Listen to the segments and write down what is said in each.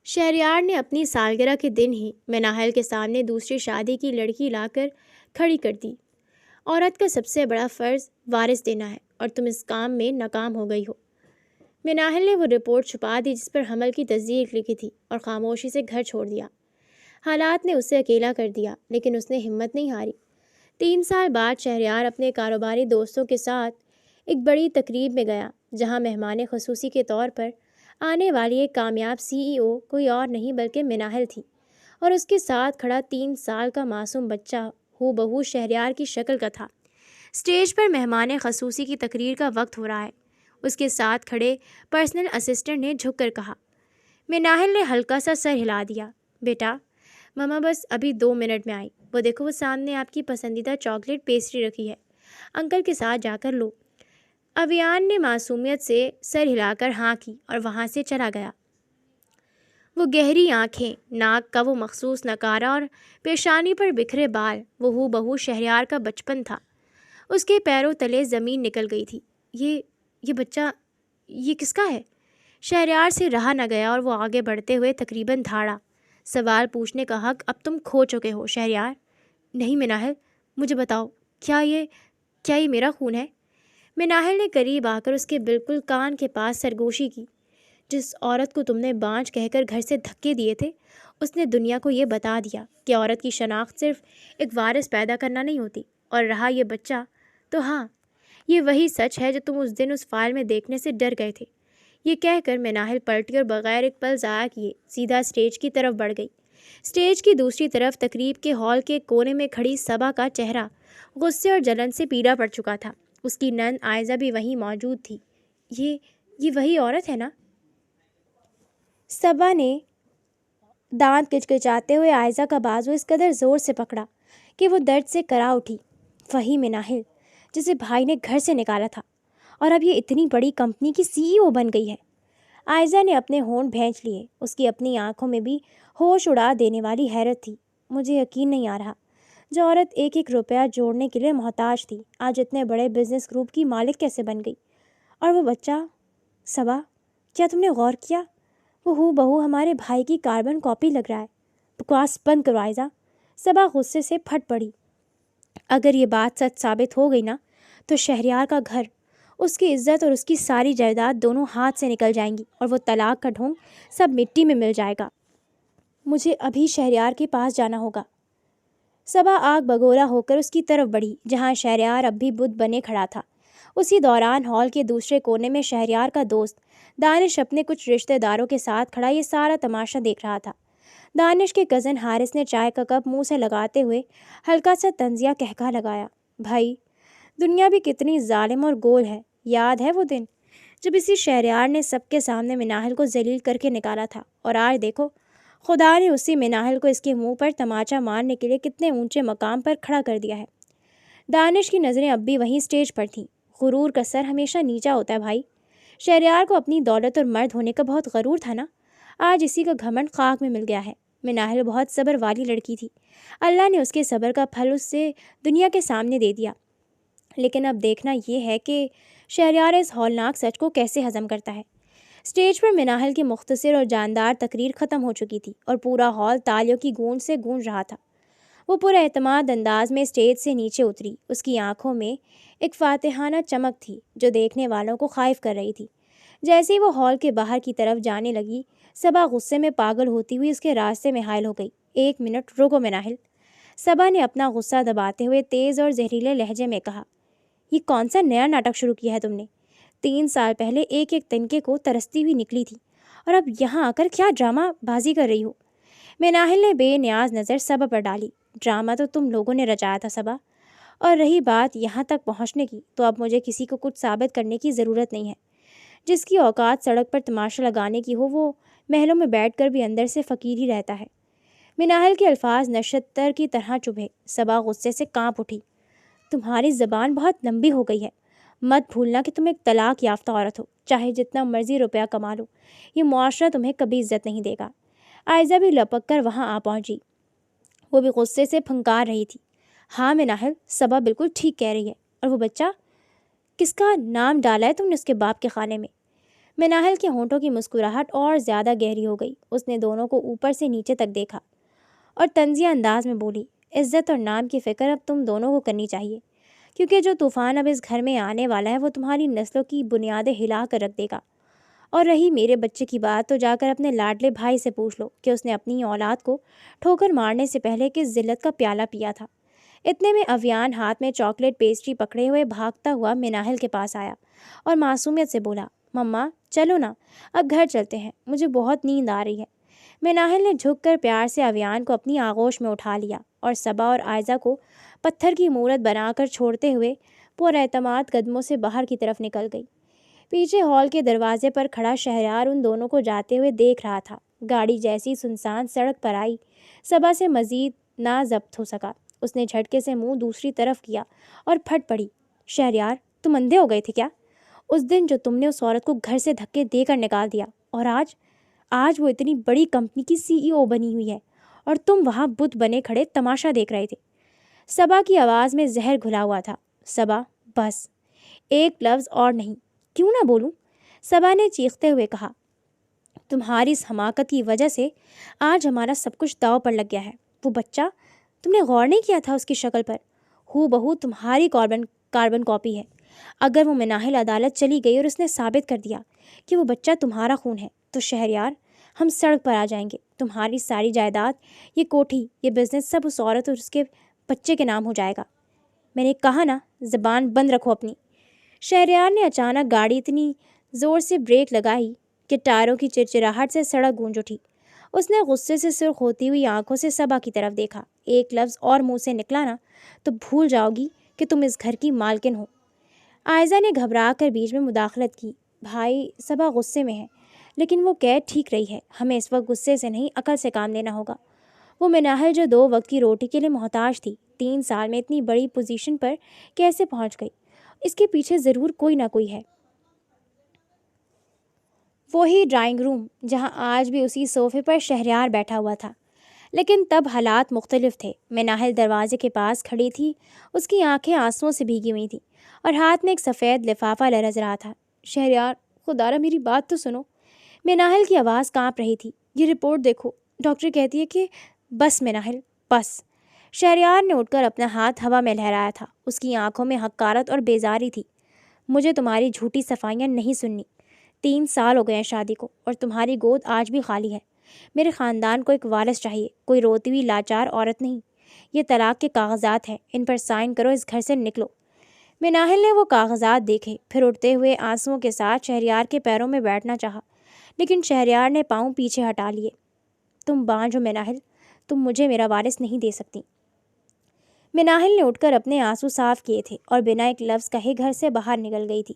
شہریار نے اپنی سالگرہ کے دن ہی مناحل کے سامنے دوسری شادی کی لڑکی لا کر کھڑی کر دی۔ عورت کا سب سے بڑا فرض وارث دینا ہے اور تم اس کام میں ناکام ہو گئی ہو۔ مناحل نے وہ رپورٹ چھپا دی جس پر حمل کی تصدیق لکھی تھی اور خاموشی سے گھر چھوڑ دیا۔ حالات نے اسے اکیلا کر دیا لیکن اس نے ہمت نہیں ہاری۔ 3 سال بعد شہریار اپنے کاروباری دوستوں کے ساتھ ایک بڑی تقریب میں گیا جہاں مہمان خصوصی کے طور پر آنے والی ایک کامیاب CEO کوئی اور نہیں بلکہ مناحل تھی، اور اس کے ساتھ کھڑا 3 سال کا معصوم بچہ ہو بہو شہریار کی شکل کا تھا۔ اسٹیج پر مہمان خصوصی کی تقریر کا وقت ہو رہا ہے، اس کے ساتھ کھڑے پرسنل اسسٹنٹ نے جھک کر کہا۔ مناحل نے ہلکا سا سر ہلا دیا۔ بیٹا، ماما بس ابھی 2 منٹ میں آئی، وہ دیکھو وہ سامنے آپ کی پسندیدہ چاکلیٹ پیسٹری رکھی ہے، انکل کے ساتھ جا کر لو۔ اویان نے معصومیت سے سر ہلا کر ہاں کی اور وہاں سے چلا گیا۔ وہ گہری آنکھیں، ناک کا وہ مخصوص نکارہ اور پیشانی پر بکھرے بال وہ ہو بہو شہریار کا بچپن تھا۔ اس کے پیروں تلے زمین نکل گئی تھی۔ یہ بچہ یہ کس کا ہے؟ شہریار سے رہا نہ گیا اور وہ آگے بڑھتے ہوئے تقریباً دھاڑا۔ سوال پوچھنے کا حق اب تم کھو چکے ہو شہریار۔ نہیں مناحل، مجھے بتاؤ، کیا یہ میرا خون ہے؟ مناحل نے قریب آ کر اس کے بالکل کان کے پاس سرگوشی کی۔ جس عورت کو تم نے بانجھ کہہ کر گھر سے دھکے دیے تھے، اس نے دنیا کو یہ بتا دیا کہ عورت کی شناخت صرف ایک وارث پیدا کرنا نہیں ہوتی، اور رہا یہ بچہ تو ہاں، یہ وہی سچ ہے جو تم اس دن اس فائل میں دیکھنے سے ڈر گئے تھے۔ یہ کہہ کر مناحل پلٹی اور بغیر ایک پل ضائع کیے سیدھا اسٹیج کی طرف بڑھ گئی۔ اسٹیج کی دوسری طرف تقریب کے ہال کے کونے میں کھڑی صبا کا چہرہ غصے اور جلن سے پیلا پڑ چکا تھا۔ اس کی نند عائزہ بھی وہیں موجود تھی۔ یہ وہی عورت ہے نا؟ صبا نے دانت کچکچاتے ہوئے عائزہ کا بازو اس قدر زور سے پکڑا کہ وہ درد سے کرا اٹھی۔ وہی مناحل جسے بھائی نے گھر سے نکالا تھا، اور اب یہ اتنی بڑی کمپنی کی CEO بن گئی ہے۔ عائزہ نے اپنے ہونٹ بھینچ لیے۔ اس کی اپنی آنکھوں میں بھی ہوش اڑا دینے والی حیرت تھی۔ مجھے یقین نہیں آ رہا، جو عورت ایک ایک روپیہ جوڑنے کے لیے محتاج تھی آج اتنے بڑے بزنس گروپ کی مالک کیسے بن گئی؟ اور وہ بچہ؟ صبا، کیا تم نے غور کیا؟ وہ ہو بہو ہمارے بھائی کی کاربن کاپی لگ رہا ہے۔ بکواس بند کرو عائزہ، صبا غصے سے پھٹ پڑی۔ اگر یہ بات سچ ثابت ہو گئی نا تو شہریار کا گھر، اس کی عزت اور اس کی ساری جائیداد دونوں ہاتھ سے نکل جائیں گی، اور وہ طلاق کا ڈھونگ سب مٹی میں مل جائے گا۔ مجھے ابھی شہریار کے پاس جانا ہوگا۔ صبا آگ بگولا ہو کر اس کی طرف بڑھی جہاں شہریار اب بھی بت بنے کھڑا تھا۔ اسی دوران ہال کے دوسرے کونے میں شہریار کا دوست دانش اپنے کچھ رشتہ داروں کے ساتھ کھڑا یہ سارا تماشا دیکھ رہا تھا۔ دانش کے کزن حارث نے چائے کا کپ منہ سے لگاتے ہوئے ہلکا سا طنزیہ قہقہہ لگایا۔ بھائی، دنیا بھی کتنی ظالم اور گول ہے۔ یاد ہے وہ دن جب اسی شہریار نے سب کے سامنے مناحل کو ذلیل کر کے نکالا تھا، اور آج دیکھو خدا نے اسی مناحل کو اس کے منہ پر تماچا مارنے کے لیے کتنے اونچے مقام پر کھڑا کر دیا ہے۔ دانش کی نظریں اب بھی وہیں اسٹیج پر تھیں۔ غرور کا سر ہمیشہ نیچا ہوتا ہے بھائی۔ شہریار کو اپنی دولت اور مرد ہونے کا بہت غرور تھا نا، آج اسی کا گھمنڈ خاک میں مل گیا ہے۔ مناحل بہت صبر والی لڑکی تھی، اللہ نے اس کے صبر کا پھل اس سے دنیا کے سامنے دے دیا، لیکن اب دیکھنا یہ ہے کہ شہریار اس ہولناک سچ کو کیسے ہضم کرتا ہے۔ اسٹیج پر مناحل کی مختصر اور جاندار تقریر ختم ہو چکی تھی اور پورا ہال تالیوں کی گونج سے گونج رہا تھا۔ وہ پورا اعتماد انداز میں اسٹیج سے نیچے اتری۔ اس کی آنکھوں میں ایک فاتحانہ چمک تھی جو دیکھنے والوں کو خائف کر رہی تھی۔ جیسے ہی وہ ہال کے باہر کی طرف جانے لگی، صبا غصے میں پاگل ہوتی ہوئی اس کے راستے میں حائل ہو گئی۔ 1 منٹ رکو مناحل، صبا نے اپنا غصہ دباتے ہوئے تیز اور زہریلے لہجے میں کہا۔ یہ کون سا نیا ناٹک شروع کیا ہے تم نے؟ 3 سال پہلے ایک ایک تنکے کو ترستی ہوئی نکلی تھی، اور اب یہاں آ کر کیا ڈرامہ بازی کر رہی ہو؟ مناحل نے بے نیاز نظر صبا پر ڈالی۔ ڈرامہ تو تم لوگوں نے رچایا تھا صبا، اور رہی بات یہاں تک پہنچنے کی، تو اب مجھے کسی کو کچھ ثابت کرنے کی ضرورت نہیں ہے۔ جس کی اوقات سڑک پر تماشا لگانے کی ہو وہ محلوں میں بیٹھ کر بھی اندر سے فقیر ہی رہتا ہے۔ مناحل کے الفاظ نشتر کی طرح چبھے۔ صبا غصے سے کانپ اٹھی۔ تمہاری زبان بہت لمبی ہو گئی ہے۔ مت بھولنا کہ تم ایک طلاق یافتہ عورت ہو، چاہے جتنا مرضی روپیہ کما لو، یہ معاشرہ تمہیں کبھی عزت نہیں دے گا۔ عائزہ بھی لپک کر وہاں آ پہنچی۔ وہ بھی غصے سے پھنکار رہی تھی۔ ہاں مناحل، صبا بالکل ٹھیک کہہ رہی ہے۔ اور وہ بچہ، کس کا نام ڈالا ہے تم نے اس کے باپ کے خانے میں؟ مناہل کے ہونٹوں کی مسکراہٹ اور زیادہ گہری ہو گئی۔ اس نے دونوں کو اوپر سے نیچے تک دیکھا اور طنزیہ انداز میں بولی، عزت اور نام کی فکر اب تم دونوں کو کرنی چاہیے، کیونکہ جو طوفان اب اس گھر میں آنے والا ہے وہ تمہاری نسلوں کی بنیادیں ہلا کر رکھ دے گا۔ اور رہی میرے بچے کی بات، تو جا کر اپنے لاڈلے بھائی سے پوچھ لو کہ اس نے اپنی اولاد کو ٹھوکر مارنے سے پہلے کس ذلت کا پیالہ پیا تھا۔ اتنے میں اویان ہاتھ میں چاکلیٹ پیسٹری پکڑے ہوئے بھاگتا ہوا مناہل کے پاس آیا اور معصومیت سے بولا، مما چلو نا، اب گھر چلتے ہیں، مجھے بہت نیند آ رہی ہے۔ مناہل نے جھک کر پیار سے اویان کو اپنی آغوش میں اٹھا لیا اور صبا اور آئزہ کو پتھر کی مورت بنا کر چھوڑتے ہوئے پر اعتماد قدموں سے باہر کی طرف نکل گئی۔ پیچھے ہال کے دروازے پر کھڑا شہریار ان دونوں کو جاتے ہوئے دیکھ رہا تھا۔ گاڑی جیسی سنسان سڑک پر آئی، صبا سے مزید نہ ضبط ہو سکا۔ اس نے جھٹکے سے منہ دوسری طرف کیا اور پھٹ پڑی، شہریار تم اندھے ہو گئے تھے کیا؟ اس دن جو تم نے اس عورت کو گھر سے دھکے دے کر نکال دیا، اور آج وہ اتنی بڑی کمپنی کی CEO بنی ہوئی ہے اور تم وہاں بت بنے کھڑے تماشا دیکھ رہے تھے۔ صبا کی آواز میں زہر گھلا ہوا تھا۔ صبا بس، ایک لفظ اور نہیں۔ کیوں نہ بولوں؟ صبا نے چیختے ہوئے کہا، تمہاری اس حماقت کی وجہ سے آج ہمارا سب کچھ داؤ پر لگ گیا ہے۔ وہ بچہ، تم نے غور نہیں کیا تھا اس کی شکل پر؟ ہو بہو تمہاری کاربن کاپی ہے۔ اگر وہ مناہل عدالت چلی گئی اور اس نے ثابت کر دیا کہ وہ بچہ تمہارا خون ہے، تو شہریار ہم سڑک پر آ جائیں گے۔ تمہاری ساری جائیداد، یہ کوٹھی، یہ بزنس، سب اس عورت اور اس کے بچے کے نام ہو جائے گا۔ میں نے کہا نا، زبان بند رکھو اپنی۔ شہریار نے اچانک گاڑی اتنی زور سے بریک لگائی کہ ٹائروں کی چرچراہٹ سے سڑک گونج اٹھی۔ اس نے غصے سے سرخ ہوتی ہوئی آنکھوں سے صبا کی طرف دیکھا۔ ایک لفظ اور منہ سے نکلا نا تو بھول جاؤ گی کہ تم اس گھر کی مالکن ہو۔ آئزہ نے گھبرا کر بیچ میں مداخلت کی، بھائی صبا غصے میں ہے، لیکن وہ قید ٹھیک رہی ہے، ہمیں اس وقت غصے سے نہیں عقل سے کام لینا ہوگا۔ وہ مناہل جو 2 وقت کی روٹی کے لیے محتاج تھی، 3 سال میں اتنی بڑی پوزیشن پر کیسے پہنچ گئی؟ اس کے پیچھے ضرور کوئی نہ کوئی ہے۔ وہی ڈرائنگ روم جہاں آج بھی اسی صوفے پر شہریار بیٹھا ہوا تھا، لیکن تب حالات مختلف تھے۔ مناہل دروازے کے پاس کھڑی تھی، اس کی آنکھیں آنسوؤں سے بھیگی ہوئی تھیں اور ہاتھ میں ایک سفید لفافہ لرز رہا تھا۔ شہریار خدارا میری بات تو سنو۔ مناہل کی آواز کانپ رہی تھی۔ یہ رپورٹ دیکھو، ڈاکٹر کہتی ہے کہ بس مناہل بس۔ شہریار نے اٹھ کر اپنا ہاتھ ہوا میں لہرایا تھا۔ اس کی آنکھوں میں حقارت اور بیزاری تھی۔ مجھے تمہاری جھوٹی صفائیاں نہیں سننی۔ 3 سال ہو گئے ہیں شادی کو اور تمہاری گود آج بھی خالی ہے۔ میرے خاندان کو ایک وارث چاہیے، کوئی روتی ہوئی لاچار عورت نہیں۔ یہ طلاق کے کاغذات ہیں، ان پر سائن کرو، اس گھر سے نکلو۔ مناہل نے وہ کاغذات دیکھے، پھر اٹھتے ہوئے آنسوؤں کے ساتھ شہریار کے پیروں میں بیٹھنا چاہا، لیکن شہریار نے پاؤں پیچھے ہٹا لیے۔ تم بانجھ ہو مناہل، تم مجھے میرا وارث نہیں دے سکتی۔ مناہل نے اٹھ کر اپنے آنسو صاف کیے تھے اور بنا ایک لفظ کہے گھر سے باہر نکل گئی تھی۔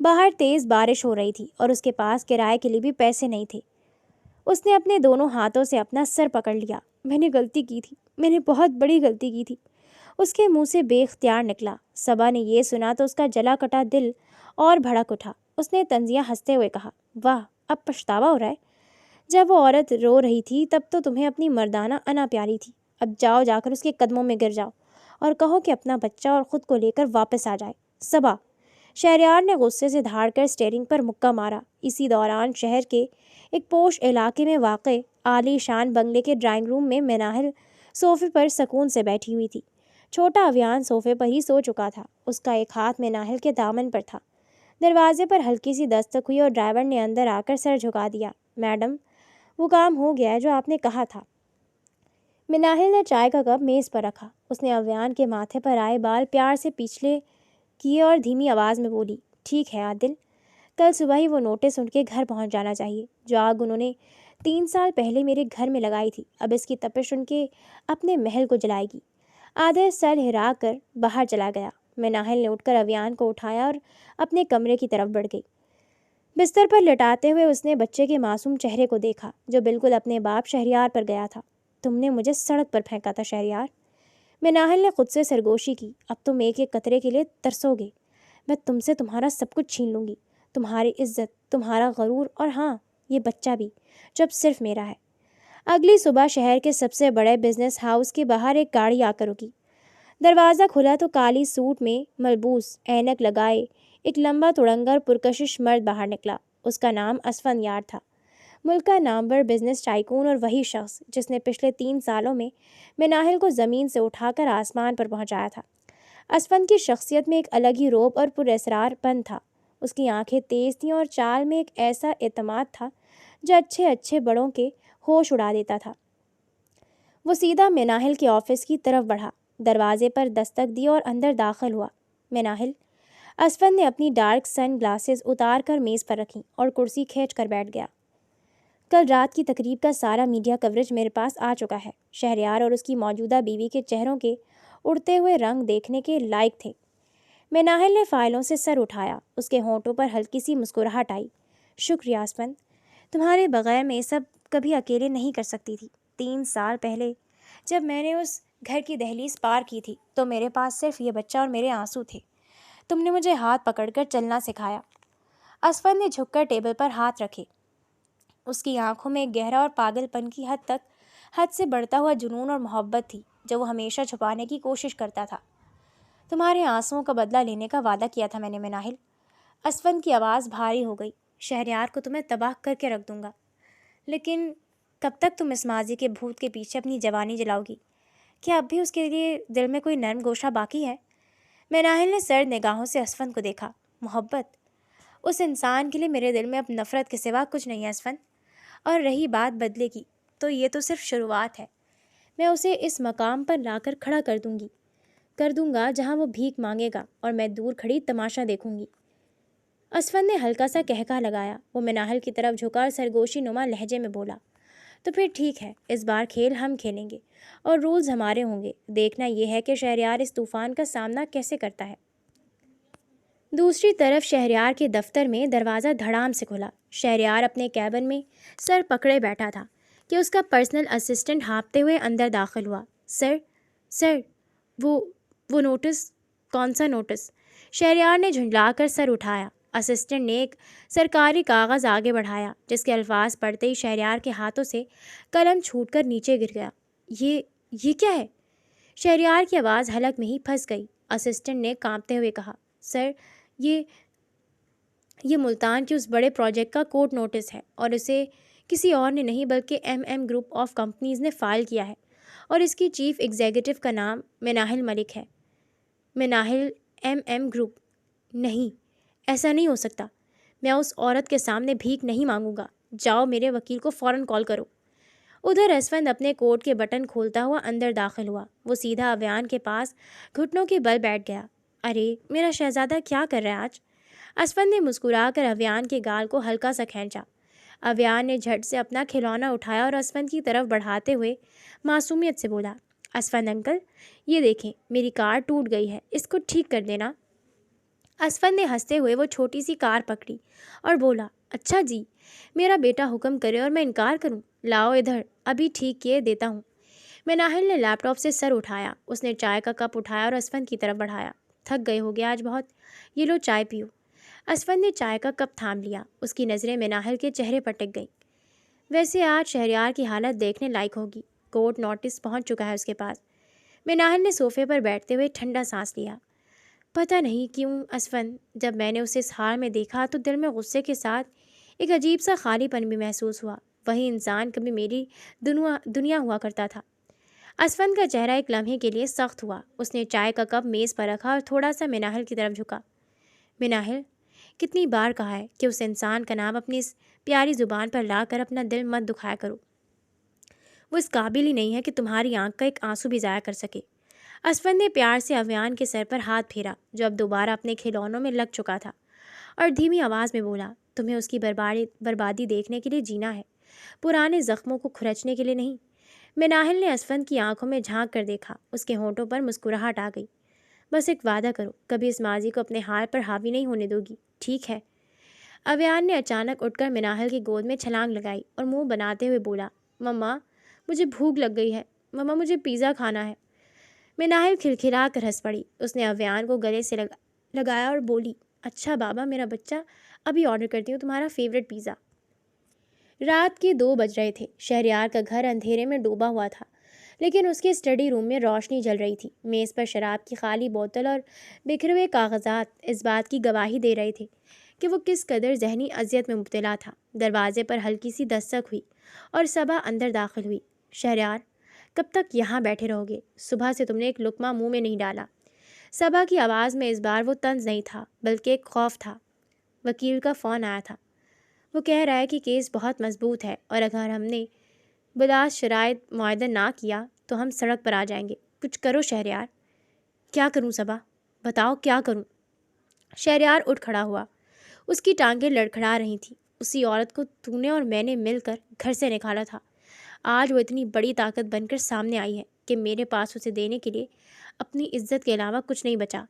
باہر تیز بارش ہو رہی تھی اور اس کے پاس کرائے کے لیے بھی پیسے نہیں تھے۔ اس نے اپنے دونوں ہاتھوں سے اپنا سر پکڑ لیا۔ میں نے غلطی کی تھی، میں نے بہت بڑی غلطی کی تھی، اس کے منہ سے بے اختیار نکلا۔ صبا نے یہ سنا تو اس کا جلا کٹا دل اور بھڑک اٹھا۔ اس نے طنزیہ ہنستے ہوئے کہا، واہ، اب پچھتاوا ہو رہا ہے؟ جب وہ عورت رو رہی تھی تب تو تمہیں اپنی مردانہ انا پیاری تھی۔ اب جاؤ، جا کر اس کے قدموں میں گر جاؤ اور کہو کہ اپنا بچہ اور خود کو لے کر واپس آ جائے۔ صبا! شہریار نے غصے سے دھاڑ کر اسٹیئرنگ پر مکہ مارا۔ اسی دوران شہر کے ایک پوش علاقے میں واقع عالی شان بنگلے کے ڈرائنگ روم میں مناہل صوفے پر سکون سے بیٹھی ہوئی تھی۔ چھوٹا اویان صوفے پر ہی سو چکا تھا۔ اس کا ایک ہاتھ مناہل کے دامن پر تھا۔ دروازے پر ہلکی سی دستک ہوئی اور ڈرائیور نے اندر آ کر سر جھکا دیا۔ میڈم، وہ کام ہو گیا ہے جو آپ نے کہا تھا۔ مناہل نے چائے کا کپ میز پر رکھا۔ اس نے اویان کے ماتھے پر آئے بال پیار سے پیچھے کیے اور دھیمی آواز میں بولی، ٹھیک ہے عادل، کل صبح ہی وہ نوٹس ان کے گھر پہنچ جانا چاہیے۔ جو آگ انہوں نے 3 سال پہلے میرے گھر میں لگائی تھی، اب اس کی تپش ان کے اپنے محل کو جلائے گی۔ عادل سر ہلا کر باہر چلا گیا۔ مناہل نے اٹھ کر اویان کو اٹھایا اور اپنے کمرے کی طرف بڑھ گئی۔ بستر پر لٹاتے ہوئے اس نے بچے کے معصوم چہرے کو دیکھا جو بالکل اپنے باپ شہریار پر گیا تھا۔ تم نے مجھے سڑک پر پھینکا تھا شہریار۔ مناہل نے خود سے سرگوشی کی، اب تم ایک ایک قطرے کے لیے ترسو گے۔ میں تم سے تمہارا سب کچھ چھین لوں گی، تمہاری عزت، تمہارا غرور، اور ہاں، یہ بچہ بھی جو اب صرف میرا ہے۔ اگلی صبح شہر کے سب سے بڑے بزنس ہاؤس کے باہر ایک گاڑی آ کر رکی۔ دروازہ کھلا تو کالی سوٹ میں ملبوس، اینک لگائے ایک لمبا تڑنگر پرکشش مرد باہر نکلا۔ اس کا نام اسفند یار تھا، ملک کا نامور بزنس ٹائکون، اور وہی شخص جس نے پچھلے 3 سالوں میں مناہل کو زمین سے اٹھا کر آسمان پر پہنچایا تھا۔ اسفند کی شخصیت میں ایک الگ ہی رعب اور پراسرار پن تھا۔ اس کی آنکھیں تیز تھیں اور چال میں ایک ایسا اعتماد تھا جو اچھے اچھے بڑوں کے ہوش اڑا دیتا تھا۔ وہ سیدھا مناہل کے آفس کی طرف بڑھا، دروازے پر دستک دی اور اندر داخل ہوا۔ مناہل، اسفند نے اپنی ڈارک سن گلاسز اتار کر میز پر رکھیں اور کرسی کھینچ کر بیٹھ گیا۔ کل رات کی تقریب کا سارا میڈیا کوریج میرے پاس آ چکا ہے۔ شہریار اور اس کی موجودہ بیوی کے چہروں کے اڑتے ہوئے رنگ دیکھنے کے لائق تھے۔ مناہل نے فائلوں سے سر اٹھایا، اس کے ہونٹوں پر ہلکی سی مسکراہٹ آئی۔ شکریہ اسفند، تمہارے بغیر میں یہ سب کبھی اکیلے نہیں کر سکتی تھی۔ 3 سال پہلے جب میں نے اس گھر کی دہلیز پار کی تھی تو میرے پاس صرف یہ بچہ اور میرے آنسو تھے۔ تم نے مجھے ہاتھ پکڑ کر چلنا سکھایا۔ اسفند نے جھک کر ٹیبل پر ہاتھ رکھے۔ اس کی آنکھوں میں ایک گہرا اور پاگل پن کی حد سے بڑھتا ہوا جنون اور محبت تھی جو وہ ہمیشہ چھپانے کی کوشش کرتا تھا۔ تمہارے آنسوؤں کا بدلہ لینے کا وعدہ کیا تھا میں نے مناہل۔ اسفند کی آواز بھاری ہو گئی۔ شہریار کو تمہیں تباہ کر کے رکھ دوں گا، لیکن کب تک تم اس ماضی کے بھوت کے پیچھے اپنی جوانی جلاؤ گی؟ کیا اب بھی اس کے لیے دل میں کوئی نرم گوشہ باقی ہے؟ مناہل نے سرد نگاہوں سے اسفند کو دیکھا۔ محبت؟ اس انسان کے لیے میرے دل میں اب نفرت کے سوا کچھ نہیں ہے اسفند، اور رہی بات بدلے کی تو یہ تو صرف شروعات ہے۔ میں اسے اس مقام پر لا کر کھڑا کر دوں گا جہاں وہ بھیک مانگے گا اور میں دور کھڑی تماشا دیکھوں گی۔ اسفند نے ہلکا سا قہقہ لگایا۔ وہ مناہل کی طرف جھکا اور سرگوشی نما لہجے میں بولا، تو پھر ٹھیک ہے، اس بار کھیل ہم کھیلیں گے اور رولز ہمارے ہوں گے۔ دیکھنا یہ ہے کہ شہریار اس طوفان کا سامنا کیسے کرتا ہے۔ دوسری طرف شہریار کے دفتر میں دروازہ دھڑام سے کھلا۔ شہریار اپنے کیبن میں سر پکڑے بیٹھا تھا کہ اس کا پرسنل اسسٹنٹ ہانپتے ہوئے اندر داخل ہوا۔ سر، وہ نوٹس؟ کون سا نوٹس؟ شہریار نے جھنجلا کر سر اٹھایا۔ اسسٹنٹ نے ایک سرکاری کاغذ آگے بڑھایا جس کے الفاظ پڑھتے ہی شہریار کے ہاتھوں سے قلم چھوٹ کر نیچے گر گیا۔ یہ کیا ہے؟ شہریار کی آواز حلق میں ہی پھنس گئی۔ اسسٹنٹ نے کانپتے ہوئے کہا، سر، یہ ملتان کے اس بڑے پروجیکٹ کا کورٹ نوٹس ہے، اور اسے کسی اور نے نہیں بلکہ MM گروپ آف کمپنیز نے فائل کیا ہے، اور اس کی چیف ایگزیکٹو کا نام مناہل ملک ہے۔ Manahil MM group? نہیں، ایسا نہیں ہو سکتا۔ میں اس عورت کے سامنے بھیک نہیں مانگوں گا۔ جاؤ میرے وکیل کو فوراً کال کرو۔ ادھر اسفند اپنے کوٹ کے بٹن کھولتا ہوا اندر داخل ہوا۔ وہ سیدھا اویان کے پاس گھٹنوں کے بل بیٹھ گیا۔ ارے میرا شہزادہ کیا کر رہا ہے آج؟ اسفند نے مسکرا کر اویان کے گال کو ہلکا سا کھینچا۔ اویان نے جھٹ سے اپنا کھلونا اٹھایا اور اسفند کی طرف بڑھاتے ہوئے معصومیت سے بولا، اسفند انکل، یہ دیکھیں میری کار ٹوٹ گئی ہے، اس کو ٹھیک کر دینا۔ اسفند نے ہنستے ہوئے وہ چھوٹی سی کار پکڑی اور بولا، اچھا جی، میرا بیٹا حکم کرے اور میں انکار کروں؟ لاؤ ادھر، ابھی ٹھیک کیے دیتا ہوں۔ مناہل نے لیپ ٹاپ سے سر اٹھایا۔ اس نے چائے کا کپ اٹھایا اور اسفند کی طرف بڑھایا۔ تھک گئے ہو گیا آج بہت، یہ لو چائے پیو۔ اسفند نے چائے کا کپ تھام لیا۔ اس کی نظریں مناہل کے چہرے پر ٹک گئیں۔ ویسے آج شہریار کی حالت دیکھنے لائق ہوگی، کورٹ نوٹس پہنچ چکا ہے اس کے پاس۔ مناہل نے صوفے پر بیٹھتے ہوئے ٹھنڈا سانس لیا۔ پتہ نہیں کیوں اسفند، جب میں نے اسے اس حال میں دیکھا تو دل میں غصے کے ساتھ ایک عجیب سا خالی پن بھی محسوس ہوا۔ وہی انسان کبھی میری دنیا ہوا کرتا تھا۔ اسفند کا چہرہ ایک لمحے کے لیے سخت ہوا۔ اس نے چائے کا کپ میز پر رکھا اور تھوڑا سا مناہل کی طرف جھکا۔ مناہل، کتنی بار کہا ہے کہ اس انسان کا نام اپنی اس پیاری زبان پر لا کر اپنا دل مت دکھایا کرو۔ وہ اس قابل ہی نہیں ہے کہ تمہاری آنکھ کا ایک آنسو بھی ضائع کر سکے۔ اسفند نے پیار سے اویان کے سر پر ہاتھ پھیرا جو اب دوبارہ اپنے کھلونوں میں لگ چکا تھا، اور دھیمی آواز میں بولا، تمہیں اس کی بربادی دیکھنے کے لیے جینا ہے، پرانے زخموں کو کھرچنے کے لیے نہیں۔ مناہل نے اسفند کی آنکھوں میں جھانک کر دیکھا۔ اس کے ہونٹوں پر مسکراہٹ آ گئی۔ بس ایک وعدہ کرو، کبھی اس ماضی کو اپنے حال پر حاوی نہیں ہونے دو گی، ٹھیک ہے؟ اویان نے اچانک اٹھ کر مناہل کی گود میں چھلانگ لگائی اور منہ بناتے ہوئے بولا، مما مجھے بھوک لگ گئی ہے، مما مجھے پیزا کھانا ہے۔ مناہل کھلکھلا کر ہنس پڑی۔ اس نے اویان کو گلے سے لگایا اور بولی، اچھا بابا میرا بچہ، ابھی آرڈر کرتی ہوں تمہارا فیوریٹ پیزا۔ رات کے 2 بج رہے تھے۔ شہریار کا گھر اندھیرے میں ڈوبا ہوا تھا، لیکن اس کے اسٹڈی روم میں روشنی جل رہی تھی۔ میز پر شراب کی خالی بوتل اور بکھرے ہوئے کاغذات اس بات کی گواہی دے رہے تھے کہ وہ کس قدر ذہنی اذیت میں مبتلا تھا۔ دروازے پر ہلکی سی دستک ہوئی اور صبا اندر داخل ہوئی۔ شہریار، کب تک یہاں بیٹھے رہو گے؟ صبح سے تم نے ایک لقمہ منہ میں نہیں ڈالا۔ صبا کی آواز میں اس بار وہ طنز نہیں تھا بلکہ ایک خوف تھا۔ وکیل کا فون آیا تھا، وہ کہہ رہا ہے کہ کیس بہت مضبوط ہے اور اگر ہم نے بلاس شرائط معاہدہ نہ کیا تو ہم سڑک پر آ جائیں گے۔ کچھ کرو شہریار۔ کیا کروں صبا؟ بتاؤ کیا کروں؟ شہریار اٹھ کھڑا ہوا، اس کی ٹانگیں لڑکھڑا رہی تھیں۔ اسی عورت کو تو نے اور میں نے مل کر گھر سے نکالا تھا، آج وہ اتنی بڑی طاقت بن کر سامنے آئی ہے کہ میرے پاس اسے دینے کے لیے اپنی عزت کے علاوہ کچھ نہیں بچا۔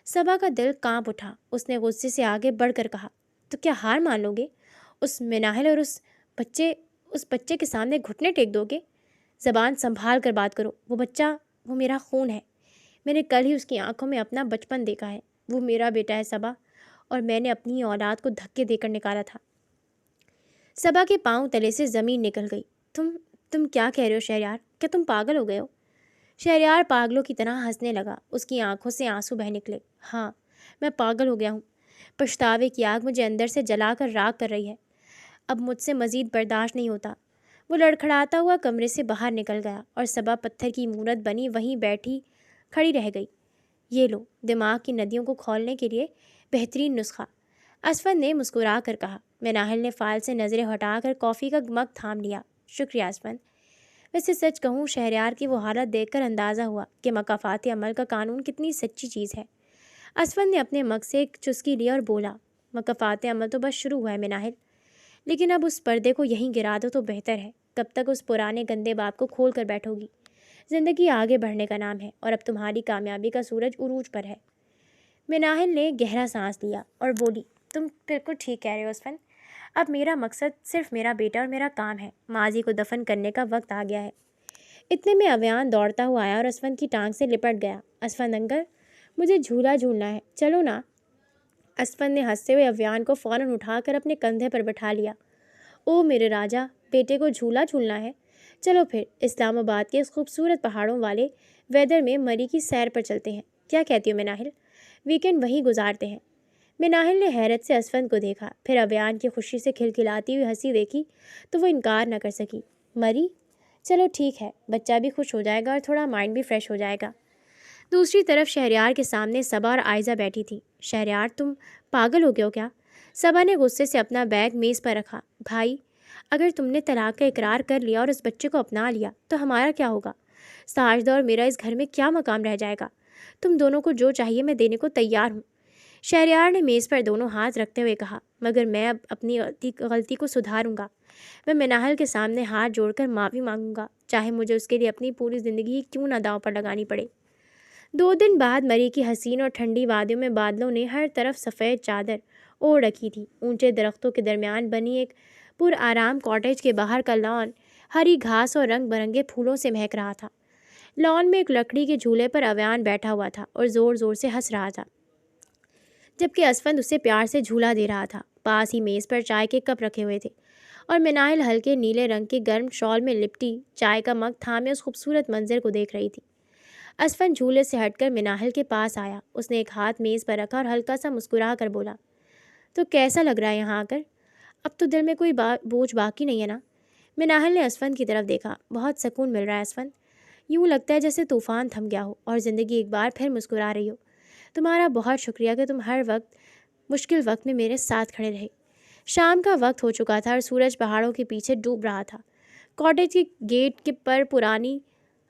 صبا کا دل کانپ اٹھا، اس نے غصے سے آگے بڑھ کر کہا، تو کیا ہار مان لو گے؟ اس مناحل اور اس بچے کے سامنے گھٹنے ٹیک دو گے؟ زبان سنبھال کر بات کرو، وہ بچہ وہ میرا خون ہے، میں نے کل ہی اس کی آنکھوں میں اپنا بچپن دیکھا ہے، وہ میرا بیٹا ہے صبا، اور میں نے اپنی اولاد کو دھکے دے کر نکالا تھا۔ صبا کے پاؤں تلے سے زمین نکل گئی۔ تم کیا کہہ رہے ہو شہریار؟ کیا تم پاگل ہو گئے ہو؟ شہریار پاگلوں کی طرح ہنسنے لگا، اس کی آنکھوں سے آنسو بہہ نکلے۔ ہاں، میں پاگل ہو گیا ہوں، پچھتاوے کی آگ مجھے اندر سے جلا کر راکھ کر رہی ہے، اب مجھ سے مزید برداشت نہیں ہوتا۔ وہ لڑکھڑاتا ہوا کمرے سے باہر نکل گیا اور صبا پتھر کی مورت بنی وہیں بیٹھی کھڑی رہ گئی۔ یہ لو، دماغ کی ندیوں کو کھولنے کے لیے بہترین نسخہ، اسفند نے مسکرا کر کہا۔ مناحل نے فائل سے نظریں ہٹا کر کافی کا مگ تھام لیا۔ شکریہ اسفند۔ ویسے سچ کہوں، شہریار کی وہ حالت دیکھ کر اندازہ ہوا کہ مکافاتی عمل کا قانون کتنی سچی چیز ہے۔ اسفند نے اپنے مگ سے ایک چسکی لی اور بولا، مکافاتی عمل تو بس شروع ہوا ہے مناحل، لیکن اب اس پردے کو یہیں گرا دو تو بہتر ہے۔ کب تک اس پرانے گندے باب کو کھول کر بیٹھو گی؟ زندگی آگے بڑھنے کا نام ہے اور اب تمہاری کامیابی کا سورج عروج پر ہے۔ مناحل نے گہرا سانس لیا اور بولی، تم بالکل ٹھیک کہہ رہے ہو اسفند، اب میرا مقصد صرف میرا بیٹا اور میرا کام ہے، ماضی کو دفن کرنے کا وقت آ گیا ہے۔ اتنے میں اویان دوڑتا ہوا آیا اور اسفند کی ٹانگ سے لپٹ گیا۔ اسفند انکل، مجھے جھولا جھولنا ہے، چلو نا۔ اسفند نے ہنستے ہوئے اویان کو فوراً اٹھا کر اپنے کندھے پر بٹھا لیا۔ او میرے راجا، بیٹے کو جھولا جھولنا ہے؟ چلو پھر اسلام آباد کے اس خوبصورت پہاڑوں والے ویدر میں مری کی سیر پر چلتے ہیں، کیا کہتی ہو مناحل؟ ویکینڈ وہیں گزارتے ہیں۔ مناحل نے حیرت سے اسفند کو دیکھا، پھر اویان کی خوشی سے کھلکھلاتی ہوئی ہنسی دیکھی تو وہ انکار نہ کر سکی۔ مری؟ چلو ٹھیک ہے، بچہ بھی خوش ہو جائے گا اور تھوڑا مائنڈ بھی فریش ہو جائے گا۔ دوسری طرف شہریار کے سامنے صبا اور عائزہ بیٹھی تھیں۔ شہریار، تم پاگل ہو گئے ہو کیا؟ صبا نے غصے سے اپنا بیگ میز پر رکھا۔ بھائی، اگر تم نے طلاق کا اقرار کر لیا اور اس بچے کو اپنا لیا تو ہمارا کیا ہوگا؟ ساجدہ اور میرا اس گھر میں کیا مقام رہ جائے گا؟ تم دونوں کو جو چاہیے میں دینے کو تیار ہوں۔ شہریار نے میز پر دونوں ہاتھ رکھتے ہوئے کہا، مگر میں اب اپنی غلطی کو سدھاروں گا۔ میں مناحل کے سامنے ہاتھ جوڑ کر معافی مانگوں گا، چاہے مجھے اس کے لیے اپنی پوری زندگی کیوں نہ داؤ پر لگانی پڑے۔ 2 دن بعد مری کی حسین اور ٹھنڈی وادیوں میں بادلوں نے ہر طرف سفید چادر اوڑھ رکھی تھی۔ اونچے درختوں کے درمیان بنی ایک پرآرام کاٹیج کے باہر کا لان ہری گھاس اور رنگ برنگے پھولوں سے مہک رہا تھا۔ لان میں ایک لکڑی کے جھولے پر اویان بیٹھا ہوا تھا اور زور زور سے ہنس رہا تھا، جبکہ اسفند اسے پیار سے جھولا دے رہا تھا۔ پاس ہی میز پر چائے کے کپ رکھے ہوئے تھے اور مناحل ہلکے نیلے رنگ کے گرم شال میں لپٹی چائے کا مگ تھامے اس خوبصورت منظر کو دیکھ رہی تھی۔ اسفند جھولے سے ہٹ کر مناحل کے پاس آیا، اس نے ایک ہاتھ میز پر رکھا اور ہلکا سا مسکرا کر بولا، تو کیسا لگ رہا ہے یہاں آ کر؟ اب تو دل میں کوئی بوجھ باقی نہیں ہے نا؟ مناحل نے اسفند کی طرف دیکھا۔ بہت سکون مل رہا ہے اسفند، یوں لگتا ہے جیسے طوفان تھم گیا ہو اور زندگی ایک بار پھر مسکرا رہی ہو۔ تمہارا بہت شکریہ کہ تم ہر وقت مشکل وقت میں میرے ساتھ کھڑے رہے۔ شام کا وقت ہو چکا تھا اور سورج پہاڑوں کے پیچھے ڈوب رہا تھا۔ کاٹیج کے گیٹ کے پر پرانی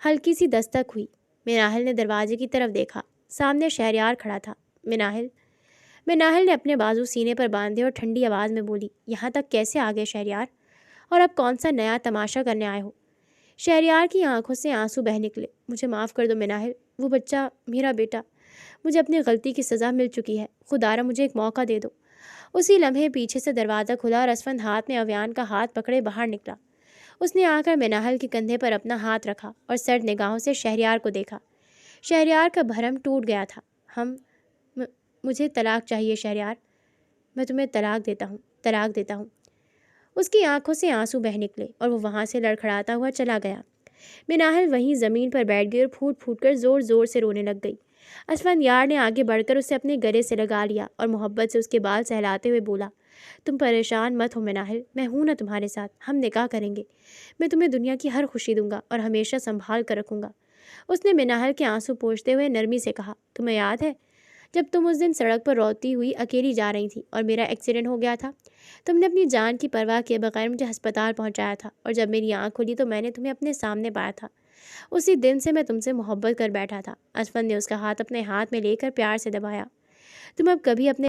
ہلکی سی دستک ہوئی۔ مناحل نے دروازے کی طرف دیکھا، سامنے شہریار کھڑا تھا۔ مناحل نے اپنے بازو سینے پر باندھے اور ٹھنڈی آواز میں بولی، یہاں تک کیسے آ گئے شہریار؟ اور اب کون سا نیا تماشا کرنے آئے ہو؟ شہریار کی آنکھوں سے آنسو بہہ نکلے۔ مجھے معاف کر دو مناحل، وہ بچہ میرا بیٹا، مجھے اپنی غلطی کی سزا مل چکی ہے، خدا را مجھے ایک موقع دے دو۔ اسی لمحے پیچھے سے دروازہ کھلا اور اسفند ہاتھ میں اویان کا ہاتھ پکڑے باہر نکلا۔ اس نے آ کر مناحل کے کندھے پر اپنا ہاتھ رکھا اور سرد نگاہوں سے شہریار کو دیکھا۔ شہریار کا بھرم ٹوٹ گیا تھا۔ مجھے طلاق چاہیے شہریار، میں تمہیں طلاق دیتا ہوں۔ اس کی آنکھوں سے آنسو بہہ نکلے اور وہ وہاں سے لڑکھڑاتا ہوا چلا گیا۔ مناحل وہیں زمین پر بیٹھ گئی اور پھوٹ پھوٹ کر زور زور سے رونے لگ گئی۔ اشفان یار نے آگے بڑھ کر اسے اپنے گلے سے لگا لیا اور محبت سے اس کے بال سہلاتے ہوئے بولا، تم پریشان مت ہو مناہل، میں ہوں نا تمہارے ساتھ، ہم نکاح کریں گے، میں تمہیں دنیا کی ہر خوشی دوں گا اور ہمیشہ سنبھال کر رکھوں گا۔ اس نے مناہل کے آنسو پوچھتے ہوئے نرمی سے کہا، تمہیں یاد ہے جب تم اس دن سڑک پر روتی ہوئی اکیلی جا رہی تھی اور میرا ایکسیڈنٹ ہو گیا تھا؟ تم نے اپنی جان کی پرواہ کیے بغیر مجھے ہسپتال پہنچایا تھا، اور جب میری آنکھ کھلی تو میں نے تمہیں اپنے سامنے پایا تھا۔ اسی دن سے میں تم سے محبت کر بیٹھا تھا۔ اشفن نے اس کا ہاتھ اپنے ہاتھ میں لے کر پیار سے دبایا۔ تم اب کبھی اپنے